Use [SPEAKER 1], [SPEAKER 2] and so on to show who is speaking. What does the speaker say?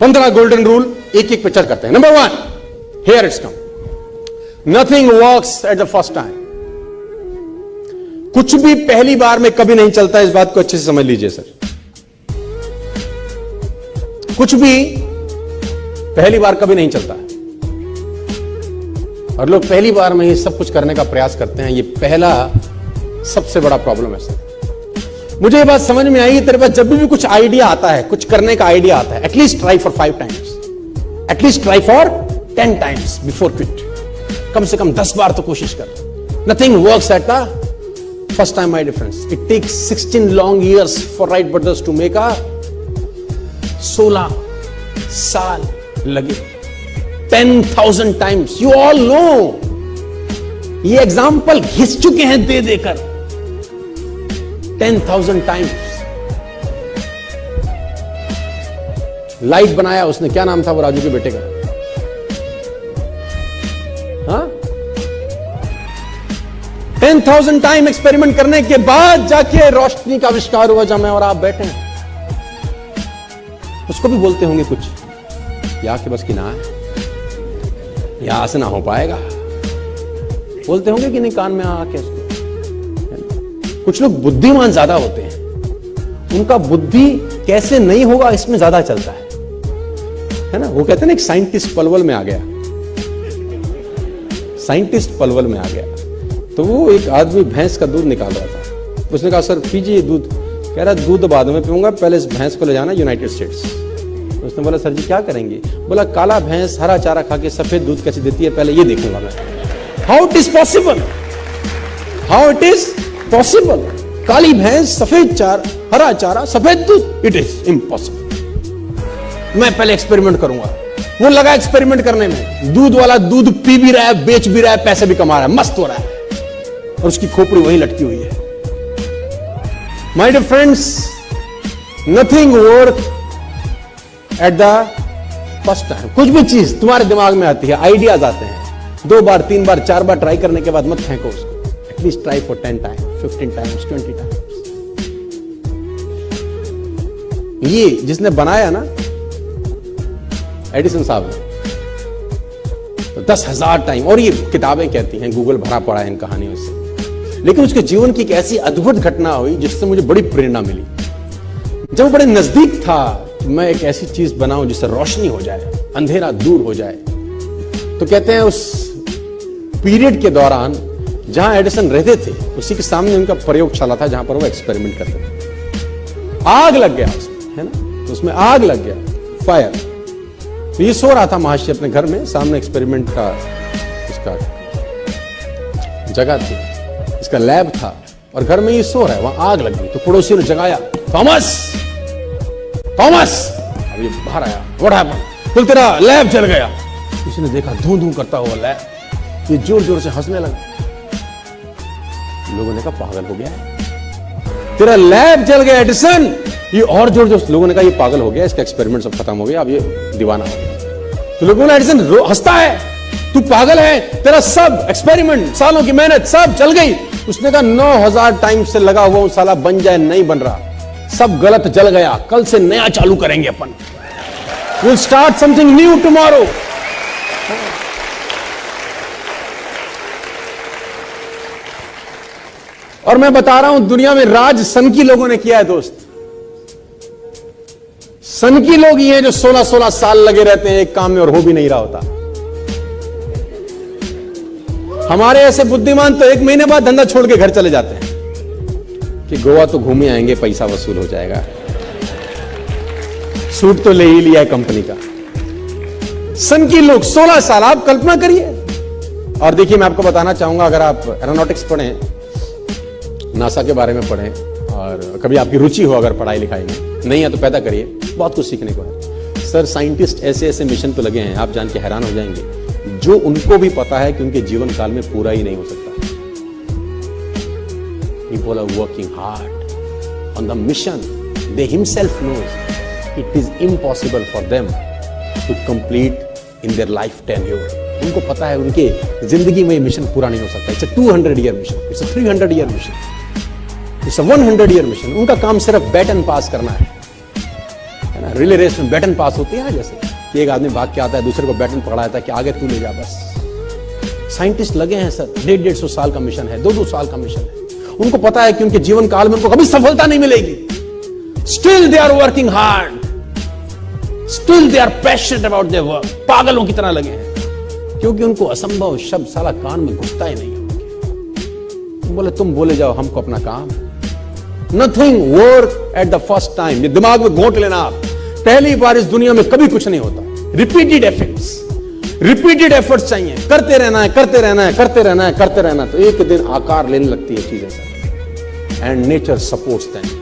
[SPEAKER 1] 15 golden rule एक एक पे चर्चा करते हैं। Number 1, here it's come, nothing works at the first time. कुछ भी पहली बार में कभी नहीं चलता, इस बात को अच्छे से समझ लीजिए सर। कुछ भी पहली बार कभी नहीं चलता है, और लोग पहली बार में ही सब कुछ करने का प्रयास करते हैं। ये पहला सबसे बड़ा प्रॉब्लम है सर। मुझे ये बात समझ में आई, तेरे पास जब भी कुछ आइडिया आता है, कुछ करने का आइडिया आता है, at least try for 5 times, at least try for 10 times before quit. कम से कम 10 बार तो कोशिश कर। Nothing works at the first time my difference. It takes 16 long years for Wright brothers to make a 16 साल लगे। 10,000 टाइम्स, यू ऑल नो। ये एग्जाम्पल घिस चुके हैं दे देकर। 10,000 टाइम्स। लाइट बनाया उसने, क्या नाम था वो राजू के बेटे का? हाँ, 10,000 टाइम एक्सपेरिमेंट करने के बाद जाके रोशनी का आविष्कार हुआ, जहां मैं और आप बैठे हैं। उसको भी बोलते होंगे कुछ, या के बस की ना है, यहां से ना हो पाएगा। बोलते होंगे कि नहीं कान में आके उसको। कुछ लोग बुद्धिमान ज्यादा होते हैं, उनका बुद्धि कैसे नहीं होगा इसमें ज्यादा चलता है ना। वो कहते हैं ना, एक साइंटिस्ट पलवल में आ गया, साइंटिस्ट पलवल में आ गया। तो वो एक आदमी भैंस का दूध निकाल रहा था। उसने कहा सर पीजिए दूध। कह रहा दूध बाद में पीऊंगा, पहले इस भैंस को ले जाना यूनाइटेड स्टेट्स। उसने बोला सर जी क्या करेंगे? बोला काला भैंस हरा चारा खा के सफेद दूध कैसे देती है, पहले ये देखूंगा मैं। How it is possible, how it is possible? काली भैंस, सफेद चारा, हरा चारा, सफेद दूध, इट इज इम्पॉसिबल। मैं पहले एक्सपेरिमेंट करूंगा। वो लगा एक्सपेरिमेंट करने में। दूध वाला दूध पी भी रहा है, बेच भी रहा है, पैसे भी कमा रहा है, मस्त हो रहा है, और उसकी खोपड़ी वहीं लटकी हुई है। My dear friends, nothing work at the first time. कुछ भी चीज तुम्हारे दिमाग में आती है, आइडियाज आते हैं, 2 बार 3 बार 4 बार ट्राई करने के बाद मत फेंको उसको। At least try for 10 times, 15 times, 20 times. ये जिसने बनाया ना, एडिसन साहब ने, तो 10,000 टाइम। और ये किताबें कहती हैं, गूगल भरा पड़ा है इन कहानियों से। लेकिन उसके जीवन की एक ऐसी अद्भुत घटना हुई जिससे मुझे बड़ी प्रेरणा मिली। जब वो बड़े नजदीक था, मैं एक ऐसी चीज बनाऊं जिससे रोशनी हो जाए, अंधेरा दूर हो जाए। तो कहते हैं उस पीरियड के दौरान जहां एडिसन रहते थे, उसी के सामने उनका प्रयोगशाला था जहां पर वो एक्सपेरिमेंट करते थे। आग लग गया उसमें, है ना, तो उसमें आग लग गया, फायर। तो ये सो रहा था महर्षि अपने घर में, सामने एक्सपेरिमेंट का इसका जगह थी, इसका लैब था, और घर में ये सो रहा है, वहां आग लग गई। तो पड़ोसियों ने जगाया, थॉमस थॉमस। अब ये बाहर आया, व्हाट हैपेंड? बोल तेरा लैब जल गया। उसने देखा धूं धूं करता हुआ लैब, ये जोर जोर से हंसने लगा। लोगों ने कहा पागल हो गया है, तेरा लैब जल गया एडिसन। ये और जोर जोर से लोगों ने कहा ये पागल हो गया, इसका एक्सपेरिमेंट सब खत्म हो गया, अब ये दीवाना हो गया। तो लोगों ने एडिसन हंसता है, तू पागल है, तेरा सब एक्सपेरिमेंट, सालों की मेहनत सब जल गई। उसने कहा 9,000 टाइम से लगा हुआ साला बन जाए, नहीं बन रहा, सब गलत जल गया, कल से नया चालू करेंगे अपन। We'll start something new tomorrow. और मैं बता रहा हूं, दुनिया में राज सनकी लोगों ने किया है दोस्त। सनकी लोग ही हैं जो 16-16 साल लगे रहते हैं एक काम में और हो भी नहीं रहा होता। हमारे ऐसे बुद्धिमान तो 1 महीने बाद धंधा छोड़ के घर चले जाते हैं कि गोवा तो घूमे आएंगे, पैसा वसूल हो जाएगा, सूट तो ले ही लिया है कंपनी का। सनकी लोग 16 साल, आप कल्पना करिए। और देखिए, मैं आपको बताना चाहूंगा, अगर आप एरोनॉटिक्स पढ़ें, नासा के बारे में पढ़ें, और कभी आपकी रुचि हो अगर पढ़ाई लिखाई में, नहीं है तो पैदा करिए, बहुत कुछ सीखने को है। सर साइंटिस्ट ऐसे ऐसे मिशन पे लगे हैं, आप जान के हैरान हो जाएंगे, जो उनको भी पता है कि उनके जीवन काल में पूरा ही नहीं हो सकता। People are working hard on the mission. They himself knows it is impossible for them to complete in their life tenure. उनको पता है उनके जिंदगी में ये मिशन पूरा नहीं हो सकता। It's a 200-year mission. It's a 300-year mission. It's a 100-year mission. उनका काम सिर्फ बैटन पास करना है ना। रिले रेस में बैटन पास होती है ना, जैसे कि एक आदमी भाग के आता है, दूसरे को बैटन पकड़ाता है कि आगे तू ले जा बस। साइंटिस्ट लगे हैं सर, 150-150 साल का मिशन है, 2-2 साल का मिशन है। उनको पता है कि उनके जीवन काल में उनको कभी सफलता नहीं मिलेगी। Still they are working hard, still they are passionate about their work. पागलों की तरह लगे हैं, क्योंकि उनको असंभव शब्द साला कान में घुसता ही नहीं है। बोले तुम बोले जाओ, हमको अपना काम। Nothing work at the first time, ये दिमाग में घोंट लेना आप। पहली बार इस दुनिया में कभी कुछ नहीं होता। रिपीटेड एफर्ट्स चाहिए, करते रहना है, करते रहना है, करते रहना है, करते रहना है, तो एक दिन आकार लेने लगती है चीजें सब। And nature supports them.